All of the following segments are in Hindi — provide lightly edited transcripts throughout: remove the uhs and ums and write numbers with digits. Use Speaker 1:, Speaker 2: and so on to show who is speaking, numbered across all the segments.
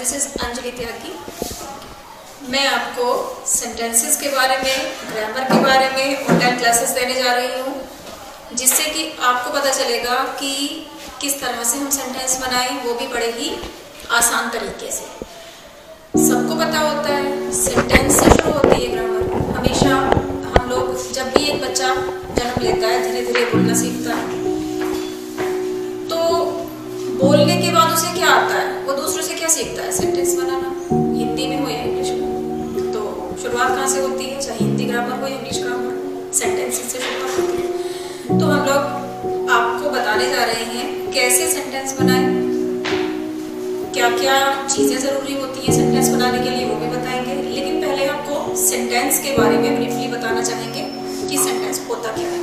Speaker 1: दिस इज अंजलि त्यागी। मैं आपको सेंटेंसेस के बारे में, ग्रामर के बारे में ऑनलाइन क्लासेस देने जा रही हूँ, जिससे कि आपको पता चलेगा कि किस तरह से हम सेंटेंस बनाएं, वो भी बड़े ही आसान तरीके से। सबको पता होता है सेंटेंस से शुरू होती है ग्रामर। हमेशा हम लोग जब भी एक बच्चा जन्म लेता है धीरे धीरे बोलना सीखता है, तो बोलने के बाद उसे क्या आता है, वो दूसरों से क्या सीखता है, सेंटेंस बनाना, हिंदी में हो या इंग्लिश में। तो शुरुआत कहाँ से होती है, चाहे हिंदी ग्रामर हो या इंग्लिश ग्रामर, सेंटेंसेस से शुरुआत होती है। तो हम लोग आपको बताने जा रहे हैं कैसे सेंटेंस बनाएं, क्या क्या चीज़ें ज़रूरी होती हैं सेंटेंस बनाने के लिए, वो भी बताएंगे। लेकिन पहले आपको सेंटेंस के बारे में ब्रीफली बताना चाहेंगे कि सेंटेंस होता क्या है।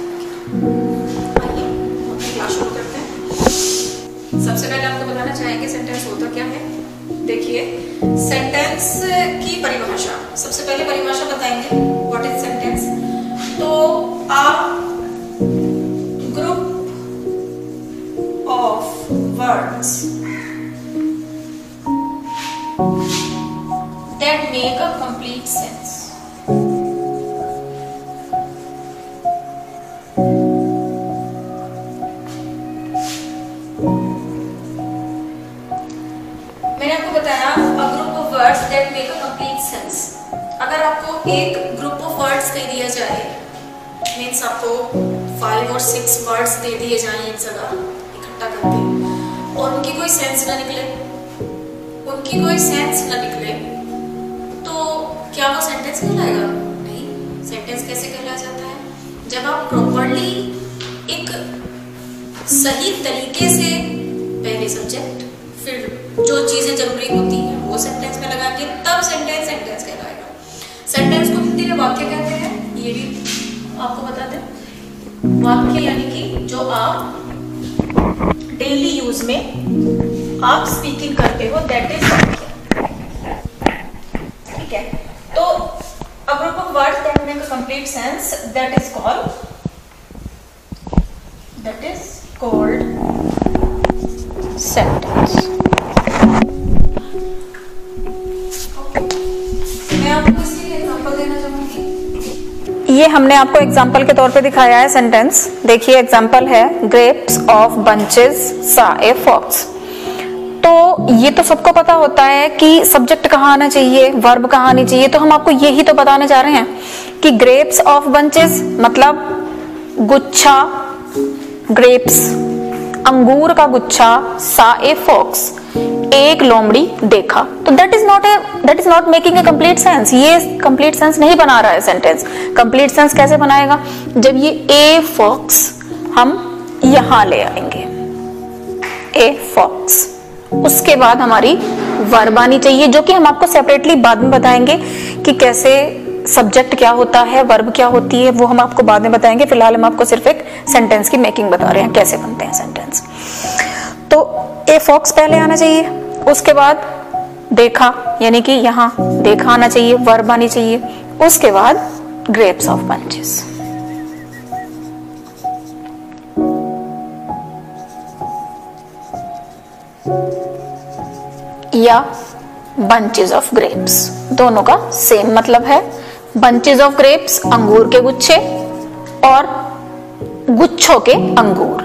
Speaker 1: आइए क्लास शुरू करते हैं। सबसे पहले आपको बताना चाहेंगे सेंटेंस होता क्या है। देखिए, सेंटेंस की परिभाषा, सबसे पहले परिभाषा बताएंगे व्हाट इज सेंटेंस। तो आप group of words that make a complete sense. मैंने आपको बताया a group of words that make a complete sense. अगर आपको एक ग्रुप ऑफ वर्ड्स दे दिया जाए, मीन्स आपको 5 और 6 वर्ड्स दे दिए जाएं एक जगह इकट्ठा करके, और उनकी कोई सेंस ना निकले, क्या वो सेंटेंस कहलाएगा? नहीं। सेंटेंस कैसे कहला जाता है? जब आप प्रॉपर्ली एक सही तरीके से पहले सब्जेक्ट, फिर जो चीजें जरूरी होती हैं वो सेंटेंस में लगा के तब सेंटेंस कहलाएगा। सेंटेंस को हिंदी में वाक्य कहते हैं, ये भी आपको बता दें। वाक्य यानी कि जो आप डेली यूज में आप स्पीकिंग करते हो, दैट इज वाक्य। ठीक है, तो a group of words that make a complete sense, that is called sentence. मैं आपको इसके एग्जांपल देना चाहूंगी। ये हमने आपको एग्जांपल के तौर पे दिखाया है सेंटेंस। देखिए एग्जांपल है ग्रेप्स ऑफ बंचेस सा ए फॉक्स। तो ये तो सबको पता होता है कि सब्जेक्ट कहाँ आना चाहिए, वर्ब कहाँ आनी चाहिए। तो हम आपको यही तो बताने जा रहे हैं कि ग्रेप्स ऑफ बंचेस मतलब गुच्छा, ग्रेप्स अंगूर का गुच्छा, सा ए फॉक्स एक लोमड़ी देखा। तो that is not making a complete sense. ये कंप्लीट सेंस नहीं बना रहा है सेंटेंस। कंप्लीट सेंस कैसे बनाएगा? जब ये ए फॉक्स हम यहां ले आएंगे, ए फॉक्स, उसके बाद हमारी वर्ब आनी चाहिए, जो कि हम आपको सेपरेटली बाद में बताएंगे कि कैसे सब्जेक्ट क्या होता है, वर्ब क्या होती है, वो हम आपको बाद में बताएंगे। फिलहाल हम आपको सिर्फ एक सेंटेंस की मेकिंग बता रहे हैं, कैसे बनते हैं सेंटेंस। तो ए फॉक्स पहले आना चाहिए, उसके बाद देखा यानी कि यहां देखा आना चाहिए, वर्ब आनी चाहिए, उसके बाद ग्रेप्स ऑफ बंचेस। या बंचेस ऑफ ग्रेप्स, दोनों का सेम मतलब है। बंचेस ऑफ ग्रेप्स अंगूर के गुच्छे और गुच्छों के अंगूर,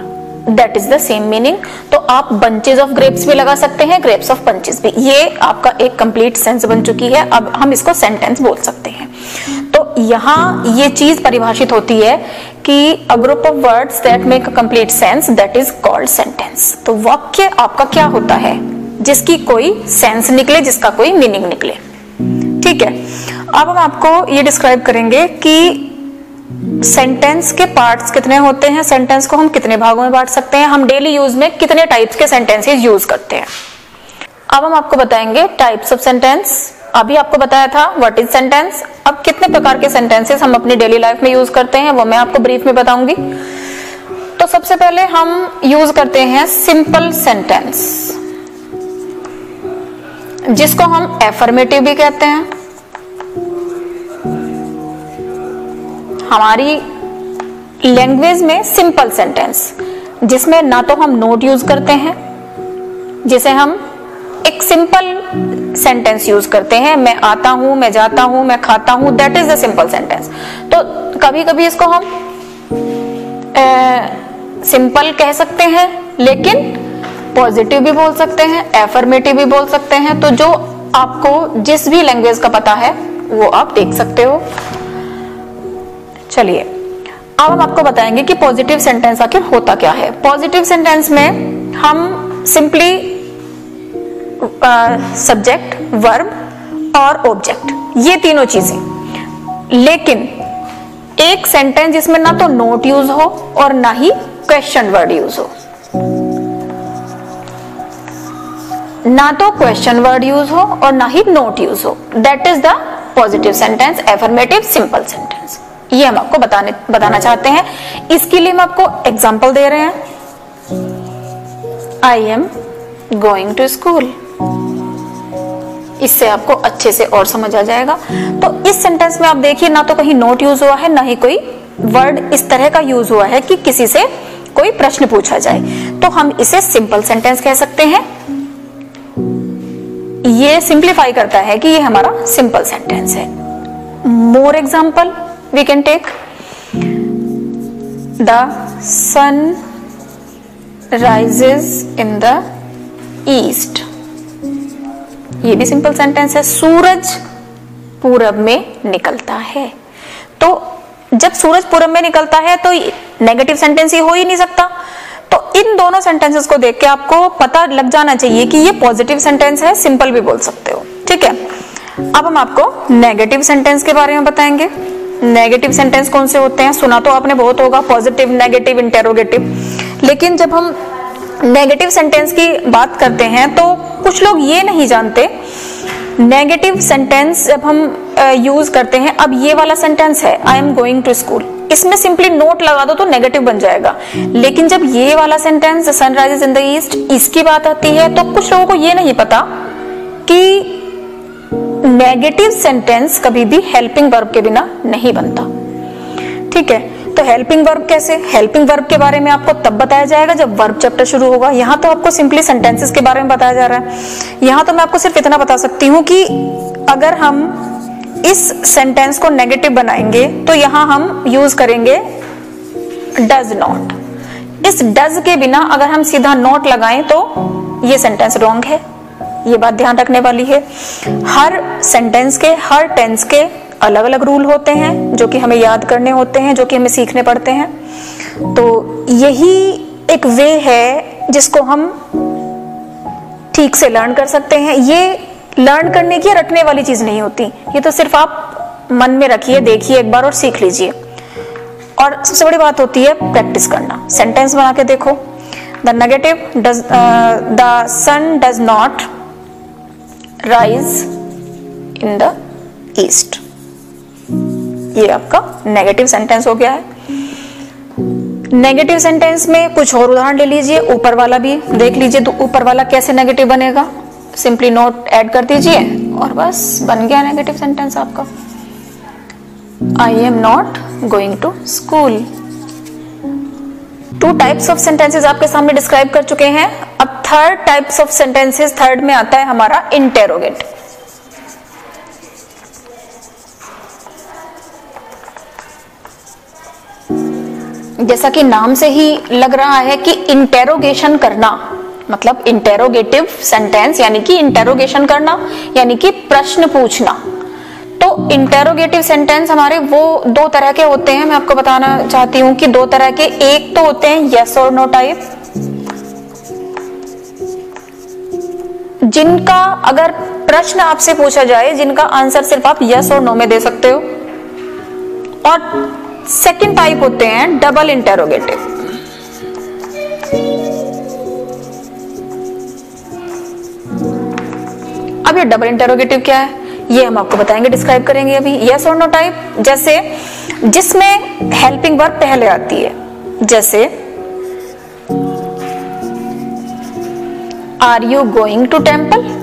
Speaker 1: that is the same meaning. तो आप बंचेस ऑफ ग्रेप्स भी लगा सकते हैं, ग्रेप्स ऑफ बंचेस भी। ये आपका एक कंप्लीट सेंस बन चुकी है। अब हम इसको सेंटेंस बोल सकते हैं। तो यहाँ ये चीज परिभाषित होती है कि a group of words that make a complete sense, that is called sentence. तो वाक्य आपका क्या होता है? जिसकी कोई सेंस निकले, जिसका कोई मीनिंग निकले। ठीक है, अब हम आपको ये डिस्क्राइब करेंगे कि सेंटेंस के पार्ट्स कितने होते हैं, सेंटेंस को हम कितने भागों में बांट सकते हैं, हम डेली यूज में कितने टाइप्स के सेंटेंसेस यूज करते हैं। अब हम आपको बताएंगे टाइप्स ऑफ सेंटेंस। अभी आपको बताया था व्हाट इज सेंटेंस। अब कितने प्रकार के सेंटेंसेस हम अपनी डेली लाइफ में यूज करते हैं, वो मैं आपको ब्रीफ में बताऊंगी। तो सबसे पहले हम यूज करते हैं सिंपल सेंटेंस, जिसको हम एफर्मेटिव भी कहते हैं। हमारी लैंग्वेज में सिंपल सेंटेंस, जिसमें ना तो हम नोट यूज करते हैं, जिसे हम एक सिंपल
Speaker 2: सेंटेंस यूज करते हैं। मैं आता हूं, मैं जाता हूं, मैं खाता हूं, that is the simple sentence. तो कभी कभी इसको हम सिंपल कह सकते हैं, लेकिन पॉजिटिव भी बोल सकते हैं, एफर्मेटिव भी बोल सकते हैं। तो जो आपको जिस भी लैंग्वेज का पता है वो आप देख सकते हो। चलिए अब हम आपको बताएंगे कि पॉजिटिव सेंटेंस आखिर होता क्या है। पॉजिटिव सेंटेंस में हम सिंपली सब्जेक्ट, वर्ब और ऑब्जेक्ट, ये तीनों चीजें, लेकिन एक सेंटेंस जिसमें ना तो नोट यूज हो और ना ही क्वेश्चन वर्ड यूज हो, ना तो क्वेश्चन वर्ड यूज हो और ना ही नोट यूज हो, that is the positive sentence, affirmative simple sentence. ये हम आपको बताना चाहते हैं। इसके लिए हम आपको एग्जांपल दे रहे हैं। I am going to school, इससे आपको अच्छे से और समझ आ जाएगा। तो इस सेंटेंस में आप देखिए, ना तो कहीं नोट यूज हुआ है, ना ही कोई वर्ड इस तरह का यूज हुआ है कि किसी से कोई प्रश्न पूछा जाए। तो हम इसे सिंपल सेंटेंस कह सकते हैं। ये सिंप्लीफाई करता है कि ये हमारा सिंपल सेंटेंस है। More example we can take, the sun rises in the east, ये भी सिंपल सेंटेंस है। सूरज पूरब में निकलता है। तो जब सूरज पूरब में निकलता है तो नेगेटिव सेंटेंस ही हो ही नहीं सकता। तो इन दोनों सेंटेंसेस को देख के आपको पता लग जाना चाहिए कि ये पॉजिटिव सेंटेंस है, सिंपल भी बोल सकते हो, ठीक है। अब हम आपको नेगेटिव सेंटेंस के बारे में बताएंगे। नेगेटिव सेंटेंस कौन से होते हैं, सुना तो आपने बहुत होगा, पॉजिटिव, नेगेटिव, इंटेरोगेटिव। लेकिन जब हम नेगेटिव सेंटेंस की बात करते हैं तो कुछ लोग ये नहीं जानते, नेगेटिव सेंटेंस जब हम यूज करते हैं, अब ये वाला सेंटेंस है I am going to school, इसमें सिंपली नोट लगा दो तो नेगेटिव बन जाएगा। लेकिन जब ये वाला sentence sunrises in the east, इसकी बात आती है, तो कुछ लोगों को ये नहीं पता कि नेगेटिव सेंटेंस कभी भी हेल्पिंग वर्ब के बिना नहीं बनता, ठीक है। तो हेल्पिंग वर्ब कैसे, हेल्पिंग वर्ब के बारे में आपको तब बताया जाएगा जब वर्ब चैप्टर शुरू होगा। यहाँ तो आपको सिंपली सेंटेंसेस के बारे में बताया जा रहा है। यहाँ तो मैं आपको सिर्फ इतना बता सकती हूँ कि अगर हम इस सेंटेंस को नेगेटिव बनाएंगे तो यहाँ हम यूज करेंगे डज नॉट। इस डज के बिना अगर हम सीधा नॉट लगाएं तो ये सेंटेंस रॉन्ग है, ये बात ध्यान रखने वाली है। हर सेंटेंस के, हर टेंस के अलग अलग रूल होते हैं जो कि हमें याद करने होते हैं, जो कि हमें सीखने पड़ते हैं। तो यही एक वे है जिसको हम ठीक से लर्न कर सकते हैं। ये लर्न करने की, रटने वाली चीज नहीं होती, ये तो सिर्फ आप मन में रखिए, देखिए एक बार और सीख लीजिए। और सबसे बड़ी बात होती है प्रैक्टिस करना। सेंटेंस बना के देखो, the negative does, the sun does not rise in the east, ये आपका नेगेटिव सेंटेंस हो गया है। नेगेटिव सेंटेंस में कुछ और उदाहरण ले लीजिए, ऊपर वाला भी देख लीजिए। तो ऊपर वाला कैसे नेगेटिव बनेगा, सिंपली नोट ऐड कर दीजिए और बस बन गया नेगेटिव सेंटेंस आपका। I am not going to school. 2 types of sentences आपके सामने डिस्क्राइब कर चुके हैं। अब third types of sentences, third में आता है हमारा इंटेरोगेट। जैसा कि नाम से ही लग रहा है कि इंटेरोगेशन करना, मतलब इंटेरोगेटिव सेंटेंस यानी कि इंटेरोगेशन करना, यानी कि प्रश्न पूछना। तो इंटेरोगेटिव सेंटेंस हमारे वो 2 तरह के होते हैं। मैं आपको बताना चाहती हूं कि 2 तरह के, एक तो होते हैं यस और नो टाइप, जिनका अगर प्रश्न आपसे पूछा जाए, जिनका आंसर सिर्फ आप यस और नो में दे सकते हो। और सेकंड टाइप होते हैं डबल इंटेरोगेटिव। अब ये डबल इंटेरोगेटिव क्या है, ये हम आपको बताएंगे, डिस्क्राइब करेंगे अभी। यस और नो टाइप, जैसे जिसमें हेल्पिंग वर्ब पहले आती है, जैसे are you going to temple.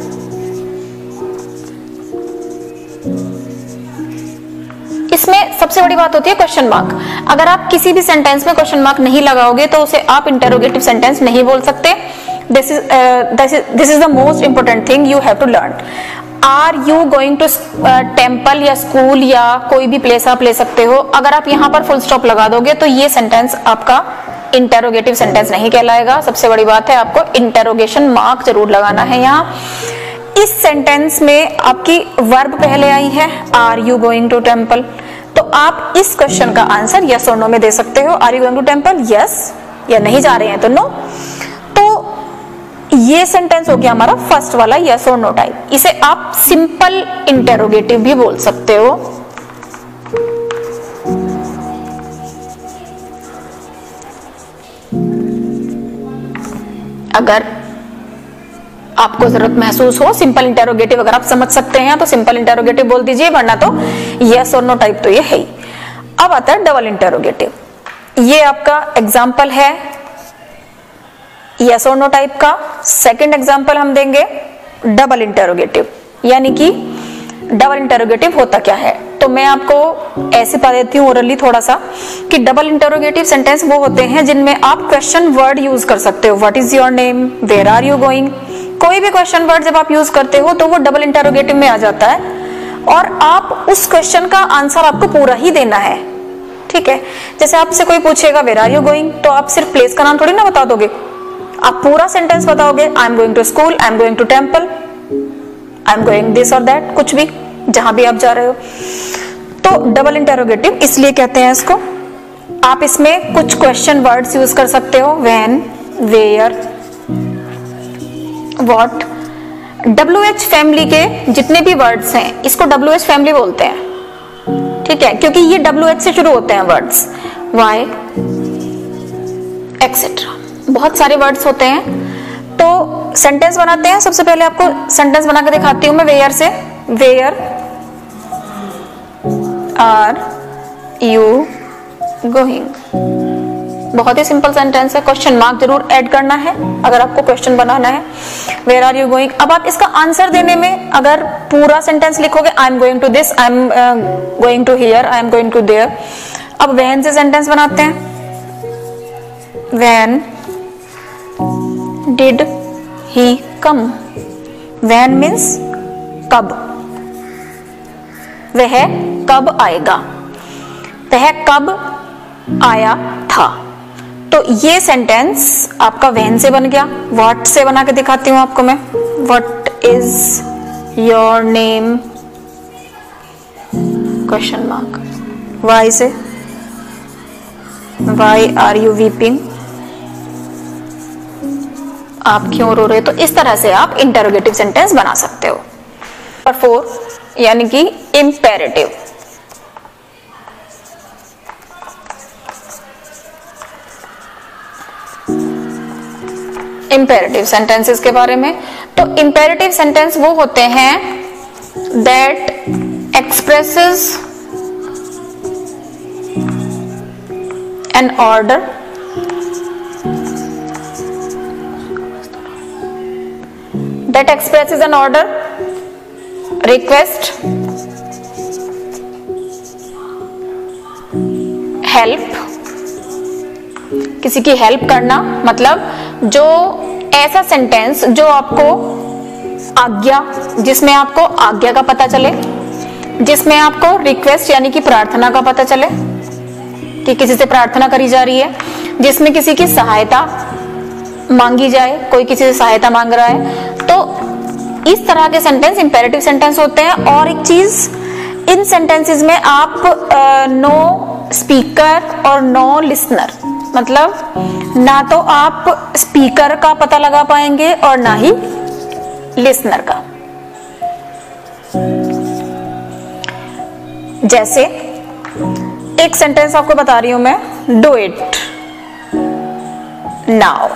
Speaker 2: इसमें सबसे बड़ी बात होती है क्वेश्चन मार्क। अगर आप किसी भी सेंटेंस में क्वेश्चन मार्क नहीं लगाओगे तो उसे आप इंटेरोगेटिव सेंटेंस नहीं बोल सकते। This is the most important thing you have to learn. Are you going to temple या स्कूल या कोई भी प्लेस आप ले सकते हो। अगर आप यहाँ पर फुल स्टॉप लगा दोगे तो ये सेंटेंस आपका इंटेरोगेटिव सेंटेंस नहीं कहलाएगा। सबसे बड़ी बात है आपको इंटेरोगेशन मार्क जरूर लगाना है यहाँ। इस सेंटेंस में आपकी वर्ब पहले आई है, are you going to temple, तो आप इस क्वेश्चन का आंसर यस और नो में दे सकते हो। Are you going to temple, yes, या नहीं जा रहे हैं तो नो। तो ये सेंटेंस हो गया हमारा फर्स्ट वाला यस और नो टाइप। इसे आप सिंपल इंटेरोगेटिव भी बोल सकते हो। अगर आपको जरूरत महसूस हो सिंपल इंटेरोगेटिव अगर आप समझ सकते हैं तो सिंपल इंटेरोगेटिव बोल दीजिए, वरना तो यस और नो टाइप तो ये है ही। अब आता है डबल इंटेरोगेटिव। ये आपका एग्जाम्पल है यस और नो टाइप का। सेकंड एग्जाम्पल हम देंगे डबल इंटेरोगेटिव। यानी कि डबल इंटेरोगेटिव होता क्या है, तो मैं आपको ऐसे बता देती हूँ ओरली थोड़ा सा कि डबल इंटेरोगेटिव सेंटेंस वो होते हैं जिनमें आप क्वेश्चन वर्ड यूज कर सकते हो। What is your name, where are you going, कोई भी क्वेश्चन वर्ड जब आप यूज करते हो तो वो डबल इंटेरोगेटिव में आ जाता है और आप उस क्वेश्चन का आंसर आपको पूरा ही देना है। ठीक है, जैसे आपसे कोई पूछेगा वेयर आर यू गोइंग, तो आप सिर्फ प्लेस का नाम थोड़ी ना बता दोगे, आप पूरा सेंटेंस बताओगे। I am going to school, I am going to temple, I am going this और दैट, कुछ भी जहां भी आप जा रहे हो। तो डबल इंटेरोगेटिव इसलिए कहते हैं इसको। आप इसमें कुछ क्वेश्चन वर्ड्स यूज कर सकते हो, when, where, what. WH family के जितने भी वर्ड्स हैं इसको WH फैमिली बोलते हैं। ठीक है, क्योंकि ये WH से शुरू होते हैं वर्ड्स, वाई एक्सेट्रा, बहुत सारे वर्ड्स होते हैं। तो सेंटेंस बनाते हैं। सबसे पहले आपको सेंटेंस बना के दिखाती हूं मैं वेयर से। वेयर आर यू गोइंग, बहुत ही सिंपल सेंटेंस है। क्वेश्चन मार्क जरूर ऐड करना है अगर आपको क्वेश्चन बनाना है। Where are you going. अब आप इसका आंसर देने में अगर पूरा सेंटेंस लिखोगे, I am going to this, I am going to here, I am going to there. अब व्हेन से सेंटेंस बनाते हैं। When did he come. When means कब, वह कब आएगा, वह कब आया था। तो ये सेंटेंस आपका व्हेन से बन गया। व्हाट से बना के दिखाती हूं आपको मैं। What is your name, question mark. Why से, वाई आर यू वीपिंग, आप क्यों रो रहे हो। तो इस तरह से आप इंटरोगेटिव सेंटेंस बना सकते हो। और 4 यानी कि इंपेरेटिव। इंपेरेटिव सेंटेंसेस के बारे में, तो इंपेरेटिव सेंटेंस वो होते हैं that expresses an order, that expresses an order, request, help, किसी की हेल्प करना, मतलब जो ऐसा सेंटेंस जो आपको आज्ञा, जिसमें आपको आज्ञा का पता चले, जिसमें आपको रिक्वेस्ट यानी कि प्रार्थना का पता चले कि किसी से प्रार्थना करी जा रही है, जिसमें किसी की सहायता मांगी जाए, कोई किसी से सहायता मांग रहा है। तो इस तरह के सेंटेंस इंपेरेटिव सेंटेंस होते हैं। और एक चीज, इन सेंटेंसेस में आप नो स्पीकर और नो लिसनर, मतलब ना तो आप स्पीकर का पता लगा पाएंगे और ना ही लिसनर का। जैसे एक सेंटेंस आपको बता रही हूं मैं, डू इट नाउ।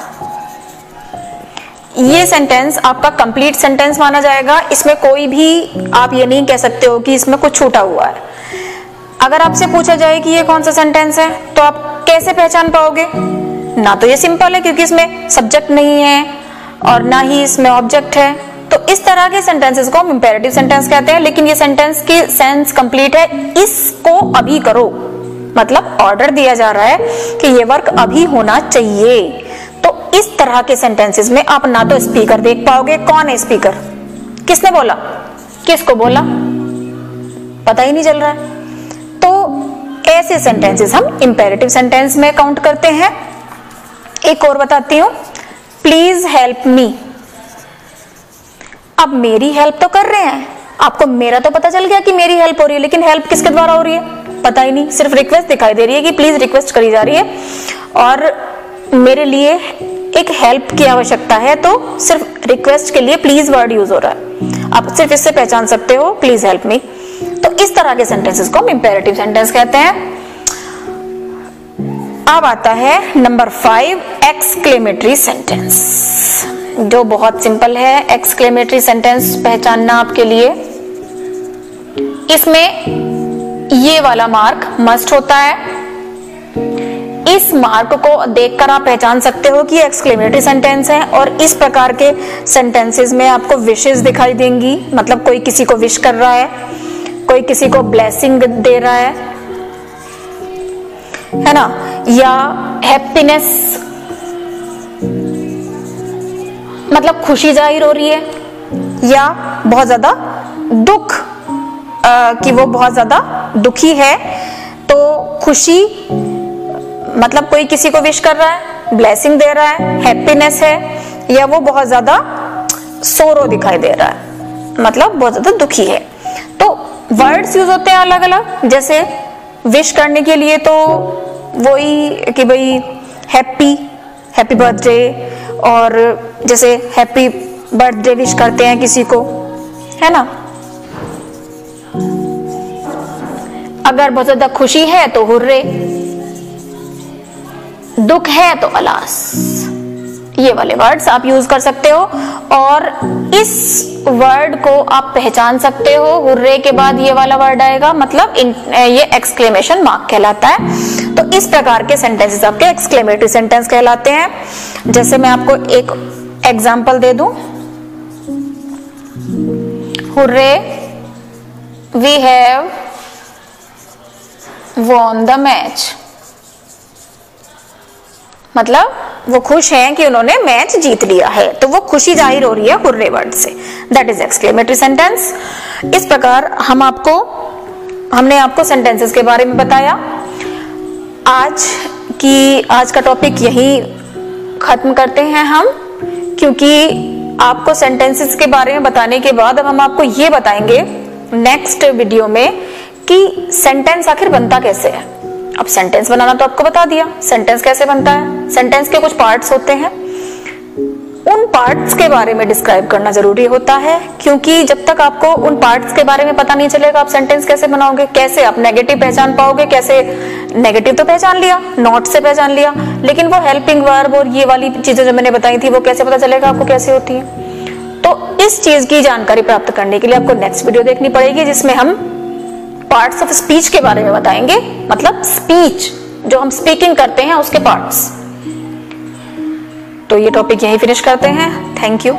Speaker 2: ये सेंटेंस आपका कंप्लीट सेंटेंस माना जाएगा। इसमें कोई भी आप ये नहीं कह सकते हो कि इसमें कुछ छूटा हुआ है। अगर आपसे पूछा जाए कि ये कौन सा सेंटेंस है तो आप कैसे पहचान पाओगे? ना तो ये सिंपल है क्योंकि इसमें सब्जेक्ट नहीं है और ना ही इसमें ऑब्जेक्ट है। तो इस तरह के सेंटेंसेस को हम इंपेरेटिव सेंटेंस कहते हैं। लेकिन ये सेंटेंस की सेंस कंप्लीट है, इसको अभी करो, मतलब ऑर्डर दिया जा रहा है कि ये वर्क अभी होना चाहिए। तो इस तरह के सेंटेंसेस में आप ना तो स्पीकर देख पाओगे, कौन है स्पीकर, किसने बोला, किसको बोला पता ही नहीं चल रहा है। तो ऐसे सेंटेंसेस हम इंपेरेटिव सेंटेंस में काउंट करते हैं। एक और बताती हूं, प्लीज हेल्प मी। अब मेरी हेल्प तो कर रहे हैं, आपको मेरा तो पता चल गया कि मेरी हेल्प हो रही है, लेकिन हेल्प किसके द्वारा हो रही है पता ही नहीं, सिर्फ रिक्वेस्ट दिखाई दे रही है कि प्लीज रिक्वेस्ट करी जा रही है और मेरे लिए एक हेल्प की आवश्यकता है, तो सिर्फ रिक्वेस्ट के लिए प्लीज वर्ड यूज हो रहा है। आप सिर्फ इससे पहचान सकते हो प्लीज हेल्प मी। तो इस तरह के सेंटेंसेस को हम इंपेरेटिव सेंटेंस कहते हैं। अब आता है नंबर 5, एक्सक्लेमेटरी सेंटेंस, जो बहुत सिंपल है। एक्सक्लेमेटरी सेंटेंस पहचानना आपके लिए, इसमें ये वाला मार्क मस्ट होता है। इस मार्क को देखकर आप पहचान सकते हो कि एक्सक्लेमेटरी सेंटेंस है। और इस प्रकार के सेंटेंसेस में आपको विशेस दिखाई देंगी, मतलब कोई किसी को विश कर रहा है, कोई किसी को ब्लेसिंग दे रहा है ना, या हैप्पीनेस मतलब खुशी जाहिर हो रही है, या बहुत ज्यादा दुख कि वो बहुत ज्यादा दुखी है। तो खुशी मतलब कोई किसी को विश कर रहा है, ब्लेसिंग दे रहा है, हैप्पीनेस है, या वो बहुत ज्यादा सोरो दिखाई दे रहा है, मतलब बहुत ज्यादा दुखी है। तो वर्ड्स यूज होते हैं अलग अलग। जैसे विश करने के लिए तो वही कि भाई हैप्पी बर्थडे, और जैसे हैप्पी बर्थडे विश करते हैं किसी को, है ना। अगर बहुत ज्यादा खुशी है तो हुर्रे, दुख है तो अलास। ये वाले वर्ड्स आप यूज कर सकते हो और इस वर्ड को आप पहचान सकते हो। हुर्रे के बाद ये वाला वर्ड आएगा, मतलब ये एक्सक्लेमेशन मार्क कहलाता है। तो इस प्रकार के सेंटेंसेस आपके एक्सक्लेमेटरी सेंटेंस कहलाते हैं। जैसे मैं आपको एक एग्जांपल दे दूं, hurray we have won the match, मतलब वो खुश हैं कि उन्होंने मैच जीत लिया है, तो वो खुशी जाहिर हो रही है हुर्रे वर्ड से। That is exclamatory sentence. इस प्रकार हमने आपको सेंटेंसेस के बारे में बताया। आज का टॉपिक यही खत्म करते हैं हम, क्योंकि आपको सेंटेंसेस के बारे में बताने के बाद अब हम आपको ये बताएंगे नेक्स्ट वीडियो में कि सेंटेंस आखिर बनता कैसे है। अब सेंटेंस बनाना तो आपको बता दिया, सेंटेंस कैसे बनता है। सेंटेंस के कुछ पार्ट्स होते हैं, उन पार्ट्स के बारे में डिस्क्राइब करना जरूरी होता है, क्योंकि जब तक आपको उन पार्ट्स के बारे में पता नहीं चलेगा आप सेंटेंस कैसे बनाओगे। कैसे आप नेगेटिव पहचान पाओगे, कैसे नेगेटिव तो पहचान लिया, नॉट से पहचान लिया, लेकिन वो हेल्पिंग वर्ब और ये वाली चीजें जो मैंने बताई थी वो कैसे पता चलेगा आपको कैसे होती है। तो इस चीज की जानकारी प्राप्त करने के लिए आपको नेक्स्ट वीडियो देखनी पड़ेगी, जिसमें हम पार्ट्स ऑफ स्पीच के बारे में बताएंगे, मतलब स्पीच जो हम स्पीकिंग करते हैं उसके पार्ट्स। तो ये टॉपिक यहीं फिनिश करते हैं। Thank you.